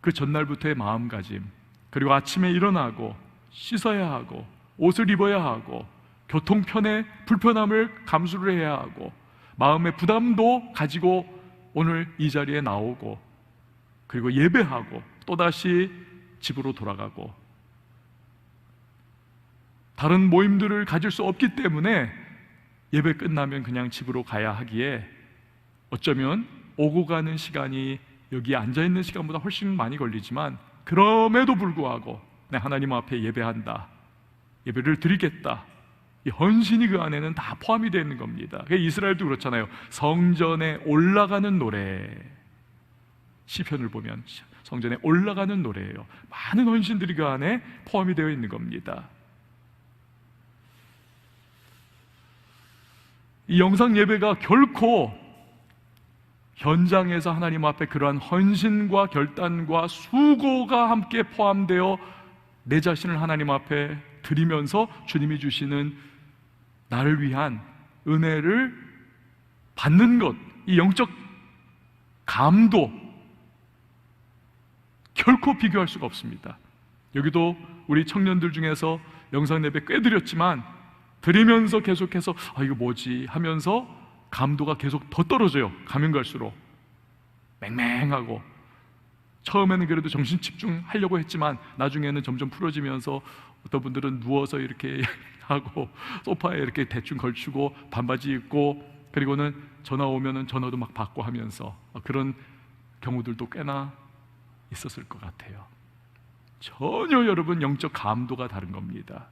그 전날부터의 마음가짐, 그리고 아침에 일어나고 씻어야 하고 옷을 입어야 하고 교통편의 불편함을 감수를 해야 하고 마음의 부담도 가지고 오늘 이 자리에 나오고, 그리고 예배하고 또다시 집으로 돌아가고, 다른 모임들을 가질 수 없기 때문에 예배 끝나면 그냥 집으로 가야 하기에 어쩌면 오고 가는 시간이 여기 앉아있는 시간보다 훨씬 많이 걸리지만, 그럼에도 불구하고 하나님 앞에 예배한다, 예배를 드리겠다, 이 헌신이 그 안에는 다 포함이 되어 있는 겁니다. 이스라엘도 그렇잖아요. 성전에 올라가는 노래, 시편을 보면 성전에 올라가는 노래예요. 많은 헌신들이 그 안에 포함이 되어 있는 겁니다. 이 영상 예배가 결코 현장에서 하나님 앞에 그러한 헌신과 결단과 수고가 함께 포함되어 내 자신을 하나님 앞에 드리면서 주님이 주시는 나를 위한 은혜를 받는 것, 이 영적 감도 결코 비교할 수가 없습니다. 여기도 우리 청년들 중에서 영상 예배 꽤 드렸지만 드리면서 계속해서 이거 뭐지 하면서 감도가 계속 더 떨어져요. 가면 갈수록 맹맹하고, 처음에는 그래도 정신 집중하려고 했지만 나중에는 점점 풀어지면서 어떤 분들은 누워서 이렇게 하고 소파에 이렇게 대충 걸치고 반바지 입고, 그리고는 전화 오면은 전화도 막 받고 하면서 그런 경우들도 꽤나 있었을 것 같아요. 전혀 여러분 영적 감도가 다른 겁니다.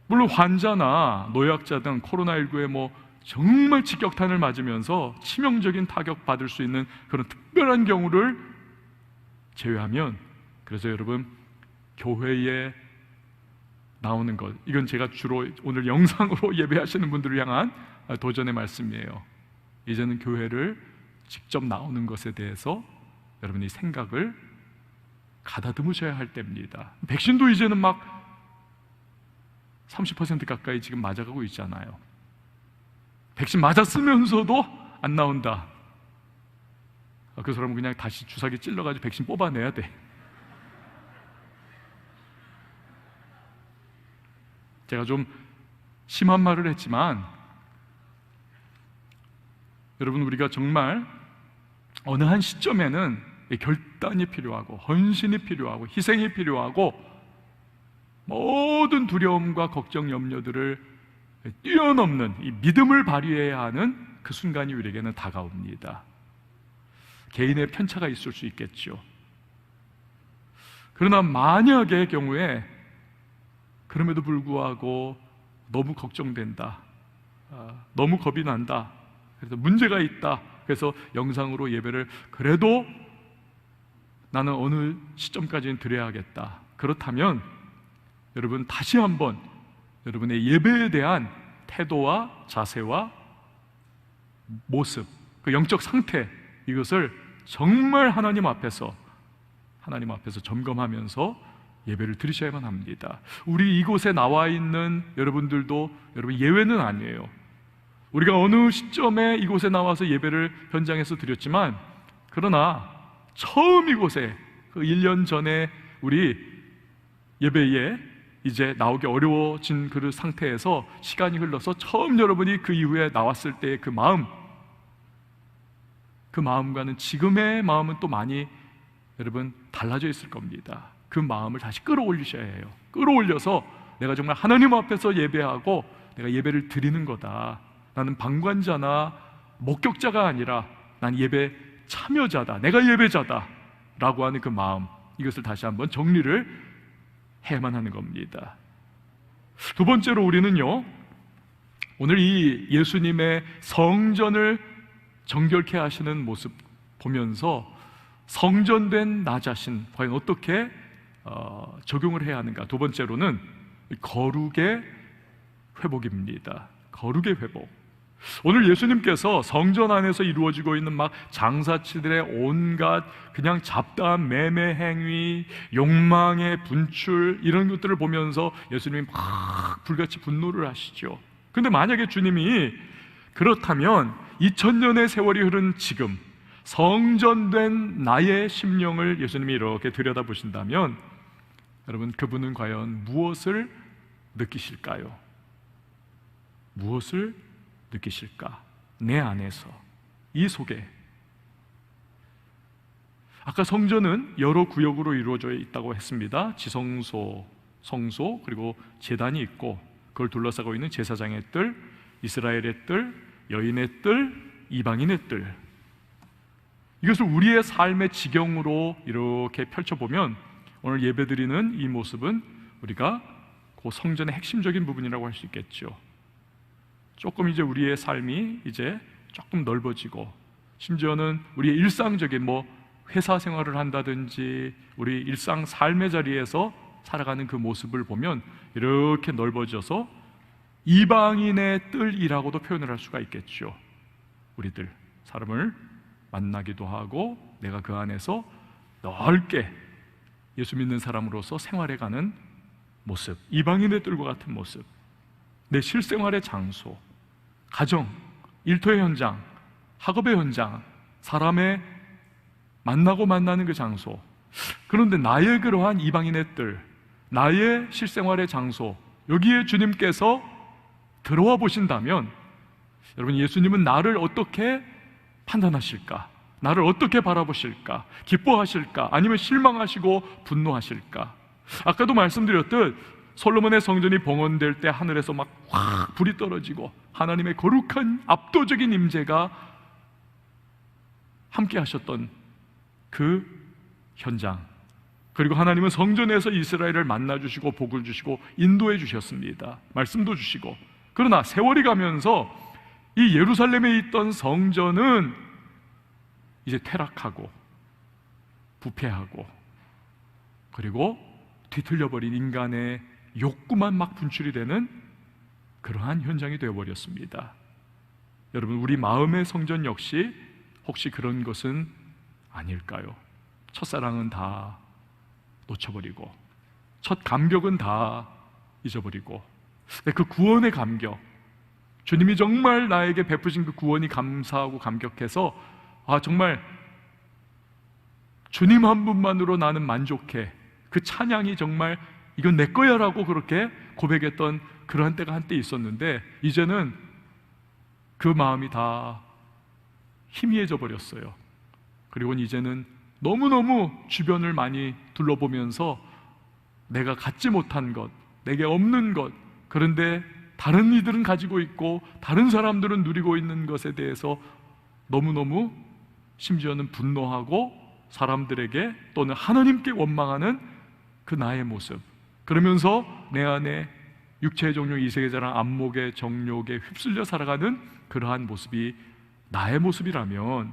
물론 환자나 노약자 등 코로나19에 정말 직격탄을 맞으면서 치명적인 타격 받을 수 있는 그런 특별한 경우를 제외하면, 그래서 여러분 교회에 나오는 것, 이건 제가 주로 오늘 영상으로 예배하시는 분들을 향한 도전의 말씀이에요. 이제는 교회를 직접 나오는 것에 대해서 여러분이 생각을 가다듬으셔야 할 때입니다. 백신도 이제는 막 30% 가까이 지금 맞아가고 있잖아요. 백신 맞았으면서도 안 나온다. 그 사람은 그냥 다시 주사기 찔러가지고 백신 뽑아내야 돼. 제가 좀 심한 말을 했지만 여러분, 우리가 정말 어느 한 시점에는 결단이 필요하고 헌신이 필요하고 희생이 필요하고 모든 두려움과 걱정, 염려들을 뛰어넘는 이 믿음을 발휘해야 하는 그 순간이 우리에게는 다가옵니다. 개인의 편차가 있을 수 있겠죠. 그러나 만약의 경우에 그럼에도 불구하고 너무 걱정된다, 너무 겁이 난다, 그래서 문제가 있다, 그래서 영상으로 예배를 그래도 나는 어느 시점까지는 드려야겠다, 그렇다면 여러분 다시 한번 여러분의 예배에 대한 태도와 자세와 모습, 그 영적 상태, 이것을 정말 하나님 앞에서 점검하면서 예배를 드리셔야만 합니다. 우리 이곳에 나와 있는 여러분들도 여러분 예외는 아니에요. 우리가 어느 시점에 이곳에 나와서 예배를 현장에서 드렸지만, 그러나 처음 이곳에 그 1년 전에 우리 예배에 이제 나오기 어려워진 그 상태에서 시간이 흘러서 처음 여러분이 그 이후에 나왔을 때의 그 마음과는 지금의 마음은 또 많이 여러분 달라져 있을 겁니다. 그 마음을 다시 끌어올리셔야 해요. 끌어올려서 내가 정말 하나님 앞에서 예배하고 내가 예배를 드리는 거다, 나는 방관자나 목격자가 아니라 난 예배 참여자다, 내가 예배자다 라고 하는 그 마음, 이것을 다시 한번 정리를 해야만 하는 겁니다. 두 번째로 우리는요, 오늘 이 예수님의 성전을 정결케 하시는 모습 보면서 성전된 나 자신 과연 어떻게 적용을 해야 하는가. 두 번째로는 거룩의 회복입니다. 거룩의 회복. 오늘 예수님께서 성전 안에서 이루어지고 있는 막 장사치들의 온갖 그냥 잡다한 매매 행위, 욕망의 분출, 이런 것들을 보면서 예수님이 막 불같이 분노를 하시죠. 근데 만약에 주님이 그렇다면 2000년의 세월이 흐른 지금 성전된 나의 심령을 예수님이 이렇게 들여다보신다면 여러분, 그분은 과연 무엇을 느끼실까요? 무엇을 느끼실까? 내 안에서, 이 속에. 아까 성전은 여러 구역으로 이루어져 있다고 했습니다. 지성소, 성소, 그리고 제단이 있고 그걸 둘러싸고 있는 제사장의 뜰, 이스라엘의 뜰, 여인의 뜰, 이방인의 뜰. 이것을 우리의 삶의 지경으로 이렇게 펼쳐보면 오늘 예배드리는 이 모습은 우리가 그 성전의 핵심적인 부분이라고 할 수 있겠죠. 조금 이제 우리의 삶이 이제 조금 넓어지고, 심지어는 우리의 일상적인 회사 생활을 한다든지 우리 일상 삶의 자리에서 살아가는 그 모습을 보면 이렇게 넓어져서 이방인의 뜰이라고도 표현을 할 수가 있겠죠. 우리들 사람을 만나기도 하고 내가 그 안에서 넓게 예수 믿는 사람으로서 생활해가는 모습, 이방인의 뜰과 같은 모습, 내 실생활의 장소, 가정, 일터의 현장, 학업의 현장, 사람의 만나는 그 장소. 그런데 나의 그러한 이방인의 뜰, 나의 실생활의 장소, 여기에 주님께서 들어와 보신다면 여러분, 예수님은 나를 어떻게 판단하실까? 나를 어떻게 바라보실까? 기뻐하실까? 아니면 실망하시고 분노하실까? 아까도 말씀드렸듯 솔로몬의 성전이 봉헌될 때 하늘에서 막 확 불이 떨어지고 하나님의 거룩한 압도적인 임재가 함께 하셨던 그 현장, 그리고 하나님은 성전에서 이스라엘을 만나주시고 복을 주시고 인도해 주셨습니다. 말씀도 주시고. 그러나 세월이 가면서 이 예루살렘에 있던 성전은 이제 퇴락하고 부패하고 그리고 뒤틀려버린 인간의 욕구만 막 분출이 되는 그러한 현장이 되어버렸습니다. 여러분, 우리 마음의 성전 역시 혹시 그런 것은 아닐까요? 첫사랑은 다 놓쳐버리고 첫 감격은 다 잊어버리고 그 구원의 감격, 주님이 정말 나에게 베푸신 그 구원이 감사하고 감격해서 정말 주님 한 분만으로 나는 만족해, 그 찬양이 정말 이건 내 거야 라고 그렇게 고백했던 그러한 때가 한때 있었는데 이제는 그 마음이 다 희미해져 버렸어요. 그리고 이제는 너무너무 주변을 많이 둘러보면서 내가 갖지 못한 것, 내게 없는 것, 그런데 다른 이들은 가지고 있고 다른 사람들은 누리고 있는 것에 대해서 너무너무 심지어는 분노하고 사람들에게 또는 하나님께 원망하는 그 나의 모습, 그러면서 내 안에 육체의 정욕, 이색의 자랑, 안목의 정욕에 휩쓸려 살아가는 그러한 모습이 나의 모습이라면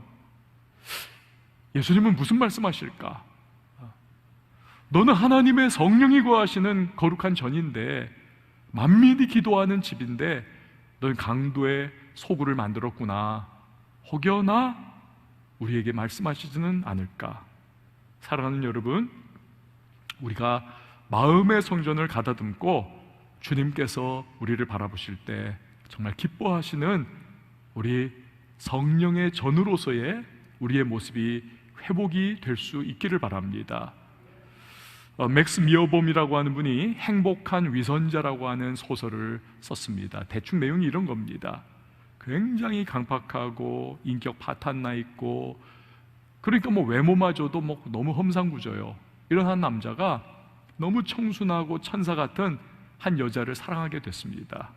예수님은 무슨 말씀하실까? 너는 하나님의 성령이 거하시는 거룩한 전인데, 만민이 기도하는 집인데 너는 강도의 소굴을 만들었구나. 혹여나 우리에게 말씀하시지는 않을까? 사랑하는 여러분, 우리가 마음의 성전을 가다듬고 주님께서 우리를 바라보실 때 정말 기뻐하시는 우리 성령의 전으로서의 우리의 모습이 회복이 될 수 있기를 바랍니다. 맥스 미어봄이라고 하는 분이 행복한 위선자라고 하는 소설을 썼습니다. 대충 내용이 이런 겁니다. 굉장히 강팍하고 인격 파탄나 있고, 그러니까 외모마저도 너무 험상궂어요. 이런 한 남자가 너무 청순하고 천사 같은 한 여자를 사랑하게 됐습니다.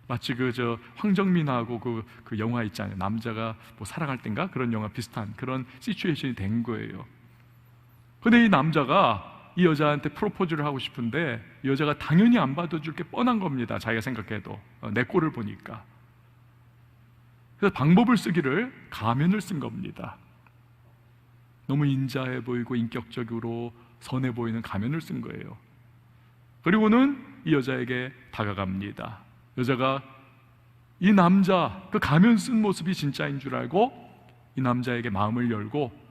마치 황정민하고 그 영화 있잖아요. 남자가 사랑할 땐가 그런 영화 비슷한 그런 시츄에이션이 된 거예요. 근데 이 남자가 이 여자한테 프로포즈를 하고 싶은데 이 여자가 당연히 안 받아줄 게 뻔한 겁니다. 자기가 생각해도 내 꼴을 보니까. 그래서 방법을 쓰기를 가면을 쓴 겁니다. 너무 인자해 보이고 인격적으로 선해 보이는 가면을 쓴 거예요. 그리고는 이 여자에게 다가갑니다. 여자가 이 남자, 그 가면 쓴 모습이 진짜인 줄 알고 이 남자에게 마음을 열고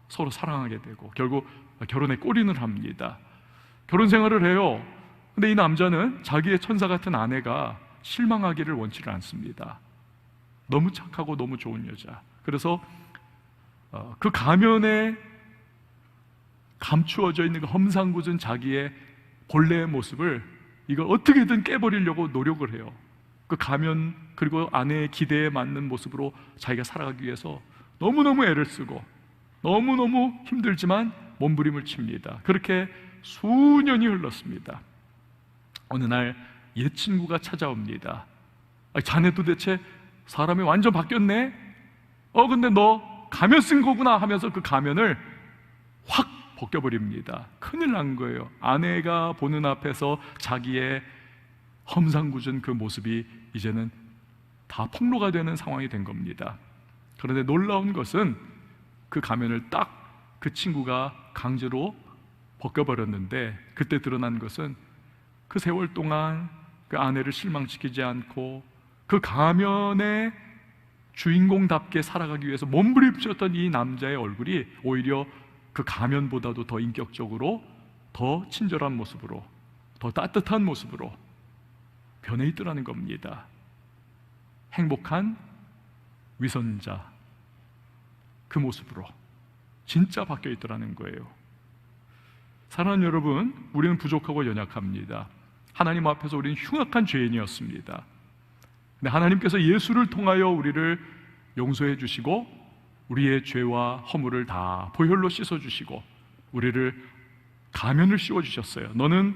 서로 사랑하게 되고 결국 결혼에 골인을 합니다. 결혼 생활을 해요. 근데 이 남자는 자기의 천사 같은 아내가 실망하기를 원치를 않습니다. 너무 착하고 너무 좋은 여자. 그래서 그 가면에 감추어져 있는 그 험상궂은 자기의 본래의 모습을 이걸 어떻게든 깨버리려고 노력을 해요. 그 가면 그리고 아내의 기대에 맞는 모습으로 자기가 살아가기 위해서 너무너무 애를 쓰고 너무너무 힘들지만 몸부림을 칩니다. 그렇게 수년이 흘렀습니다. 어느 날 옛 친구가 찾아옵니다. 자네 도대체 사람이 완전 바뀌었네? 근데 너 가면 쓴 거구나 하면서 그 가면을 확 벗겨버립니다. 큰일 난 거예요. 아내가 보는 앞에서 자기의 험상궂은 그 모습이 이제는 다 폭로가 되는 상황이 된 겁니다. 그런데 놀라운 것은 그 가면을 딱 그 친구가 강제로 벗겨버렸는데, 그때 드러난 것은 그 세월 동안 그 아내를 실망시키지 않고 그 가면의 주인공답게 살아가기 위해서 몸부림쳤던 이 남자의 얼굴이 오히려 그 가면보다도 더 인격적으로, 더 친절한 모습으로, 더 따뜻한 모습으로 변해 있더라는 겁니다. 행복한 위선자, 그 모습으로 진짜 바뀌어 있더라는 거예요. 사랑하는 여러분, 우리는 부족하고 연약합니다. 하나님 앞에서 우리는 흉악한 죄인이었습니다. 근데 하나님께서 예수를 통하여 우리를 용서해 주시고 우리의 죄와 허물을 다 보혈로 씻어 주시고 우리를 가면을 씌워 주셨어요. 너는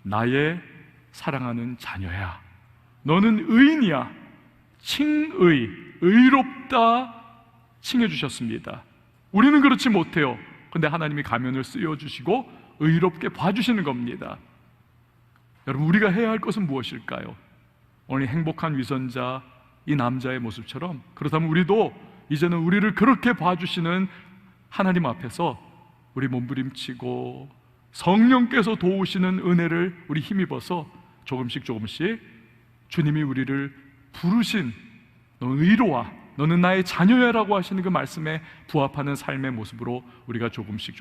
나의 사랑하는 자녀야. 너는 의인이야. 칭의, 의롭다 칭해 주셨습니다. 우리는 그렇지 못해요. 근데 하나님이 가면을 씌워 주시고 의롭게 봐주시는 겁니다. 여러분, 우리가 해야 할 것은 무엇일까요? 오늘 행복한 위선자 이 남자의 모습처럼, 그렇다면 우리도 이제는 우리를 그렇게 봐주시는 하나님 앞에서 우리 몸부림치고 성령께서 도우시는 은혜를 우리 힘입어서 조금씩 주님이 우리를 부르신 너는 의로와 너는 나의 자녀야라고 하시는 그 말씀에 부합하는 삶의 모습으로 우리가 조금씩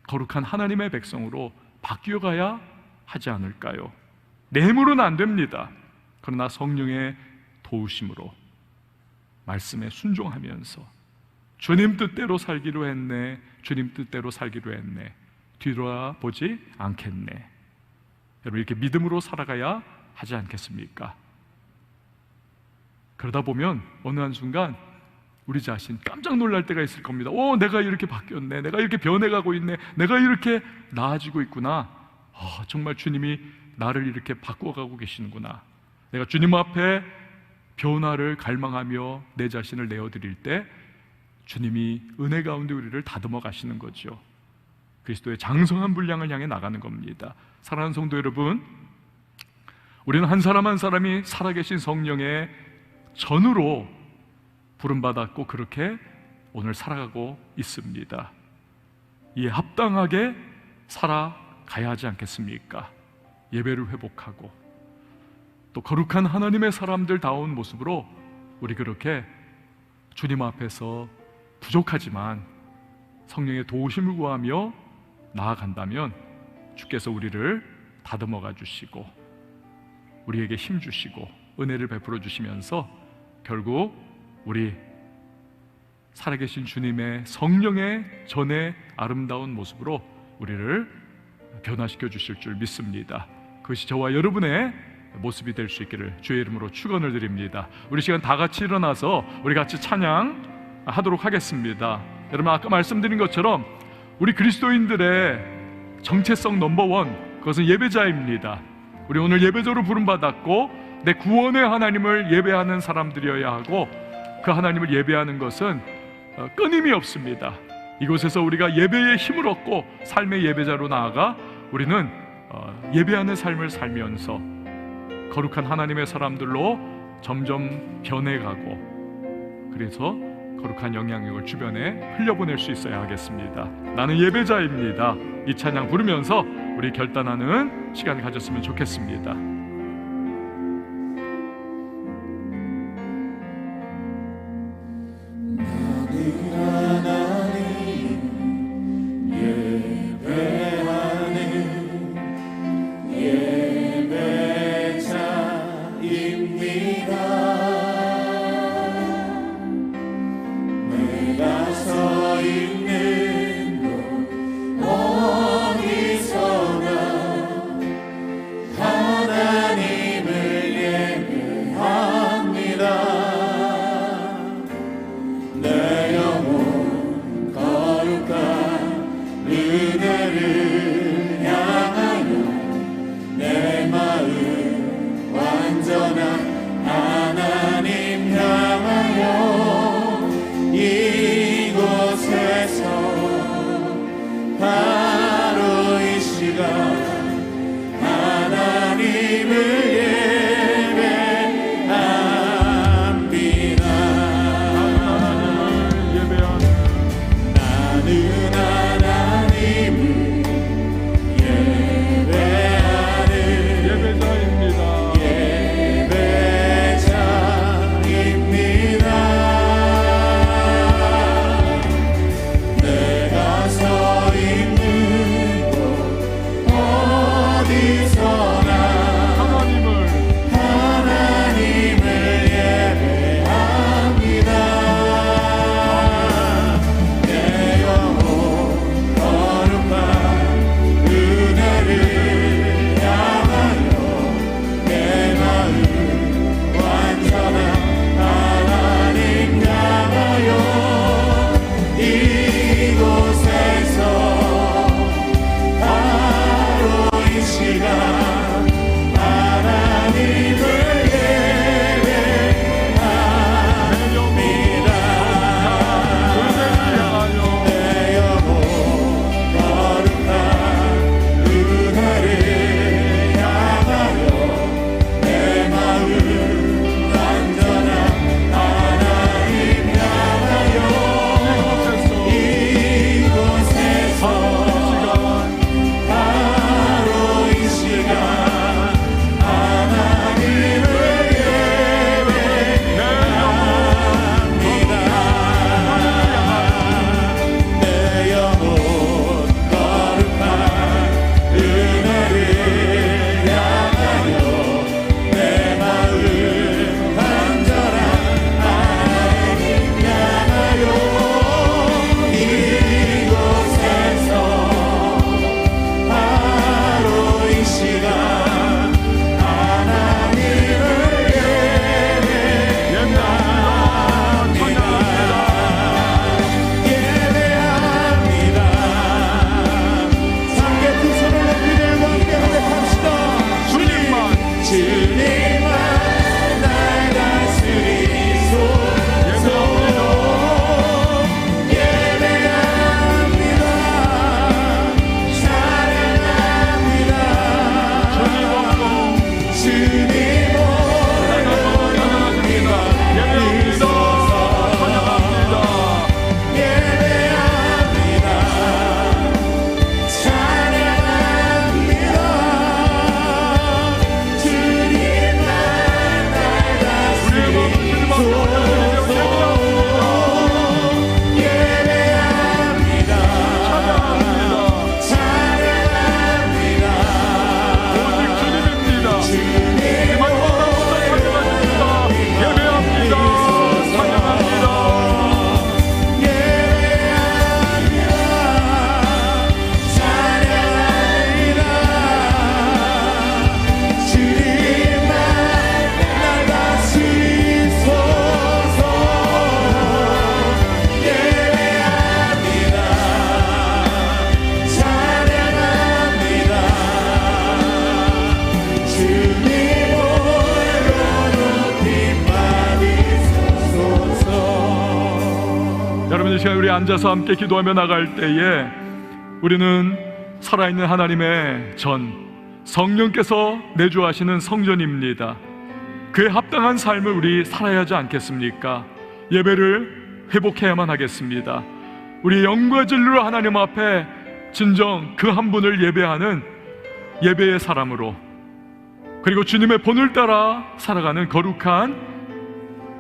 거룩한 하나님의 백성으로 바뀌어가야 하지 않을까요? 내 힘으로는 안 됩니다. 그러나 성령의 도우심으로 말씀에 순종하면서 주님 뜻대로 살기로 했네, 주님 뜻대로 살기로 했네, 뒤돌아보지 않겠네. 여러분, 이렇게 믿음으로 살아가야 하지 않겠습니까? 그러다 보면 어느 한순간 우리 자신 깜짝 놀랄 때가 있을 겁니다. 내가 이렇게 바뀌었네, 내가 이렇게 변해가고 있네, 내가 이렇게 나아지고 있구나. 정말 주님이 나를 이렇게 바꿔가고 계시는구나. 내가 주님 앞에 변화를 갈망하며 내 자신을 내어드릴 때 주님이 은혜 가운데 우리를 다듬어 가시는 거죠. 그리스도의 장성한 분량을 향해 나가는 겁니다. 사랑하는 성도 여러분, 우리는 한 사람 한 사람이 살아계신 성령의 전으로 부름받았고 그렇게 오늘 살아가고 있습니다. 이에 합당하게 살아가야 하지 않겠습니까? 예배를 회복하고 또 거룩한 하나님의 사람들다운 모습으로 우리 그렇게 주님 앞에서 부족하지만 성령의 도우심을 구하며 나아간다면 주께서 우리를 다듬어가 주시고 우리에게 힘 주시고 은혜를 베풀어 주시면서 결국 우리 살아계신 주님의 성령의 전의 아름다운 모습으로 우리를 변화시켜 주실 줄 믿습니다. 그것이 저와 여러분의 모습이 될 수 있기를 주의 이름으로 축원을 드립니다. 우리 시간 다 같이 일어나서 우리 같이 찬양하도록 하겠습니다. 여러분, 아까 말씀드린 것처럼 우리 그리스도인들의 정체성 넘버원, 그것은 예배자입니다. 우리 오늘 예배자로 부름받았고 내 구원의 하나님을 예배하는 사람들이어야 하고 그 하나님을 예배하는 것은 끊임이 없습니다. 이곳에서 우리가 예배의 힘을 얻고 삶의 예배자로 나아가 우리는 예배하는 삶을 살면서 거룩한 하나님의 사람들로 점점 변해가고 그래서 거룩한 영향력을 주변에 흘려보낼 수 있어야 하겠습니다. 나는 예배자입니다. 이 찬양 부르면서 우리 결단하는 시간 가졌으면 좋겠습니다. 내 마음 완전한 하나 여러분, 이 시간 우리 앉아서 함께 기도하며 나갈 때에 우리는 살아있는 하나님의 성령께서 내주하시는 성전입니다. 그에 합당한 삶을 우리 살아야 하지 않겠습니까? 예배를 회복해야만 하겠습니다. 우리 영과 진리로 하나님 앞에 진정 그 한 분을 예배하는 예배의 사람으로, 그리고 주님의 본을 따라 살아가는 거룩한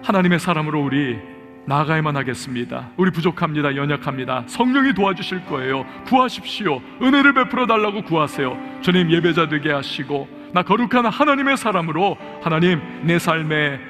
하나님의 사람으로 우리 나아가야만 하겠습니다. 우리 부족합니다. 연약합니다. 성령이 도와주실 거예요. 구하십시오. 은혜를 베풀어 달라고 구하세요. 주님, 예배자 되게 하시고 나 거룩한 하나님의 사람으로, 하나님, 내 삶의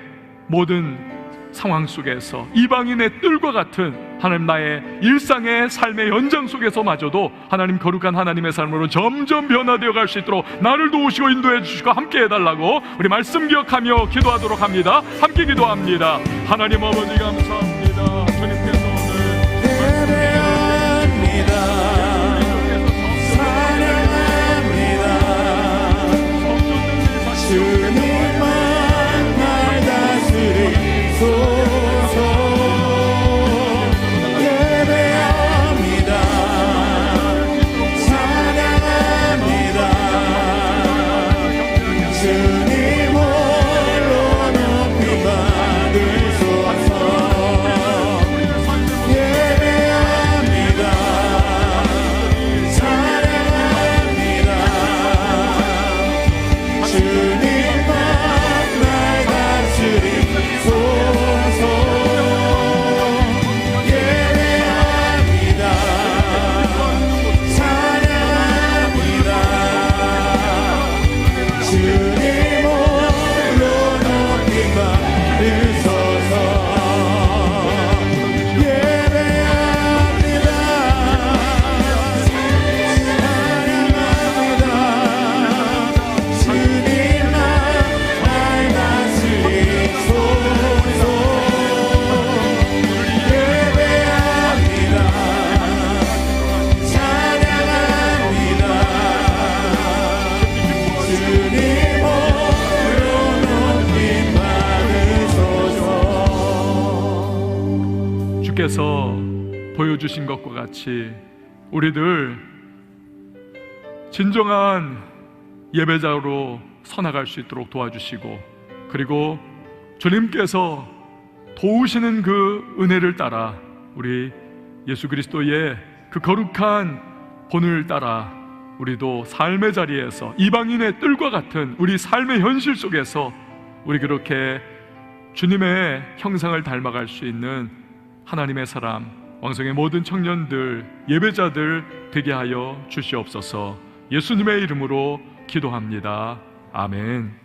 모든 상황 속에서 이방인의 뜰과 같은 하나님, 나의 일상의 삶의 연장 속에서마저도 하나님, 거룩한 하나님의 사람으로 점점 변화되어 갈 수 있도록 나를 도우시고 인도해 주시고 함께 해달라고 우리 말씀 기억하며 기도하도록 합니다. 함께 기도합니다. 하나님 아버지, 감사합니다. 주님께서 오늘 예배합니다. 사랑합니다. 주님만 날 다스리소서. 주께서 보여주신 것과 같이 우리들 진정한 예배자로 서나갈 수 있도록 도와주시고, 그리고 주님께서 도우시는 그 은혜를 따라 우리 예수 그리스도의 그 거룩한 본을 따라 우리도 삶의 자리에서 이방인의 뜰과 같은 우리 삶의 현실 속에서 우리 그렇게 주님의 형상을 닮아갈 수 있는 하나님의 사람, 왕성의 모든 청년들, 예배자들 되게 하여 주시옵소서. 예수님의 이름으로 기도합니다. 아멘.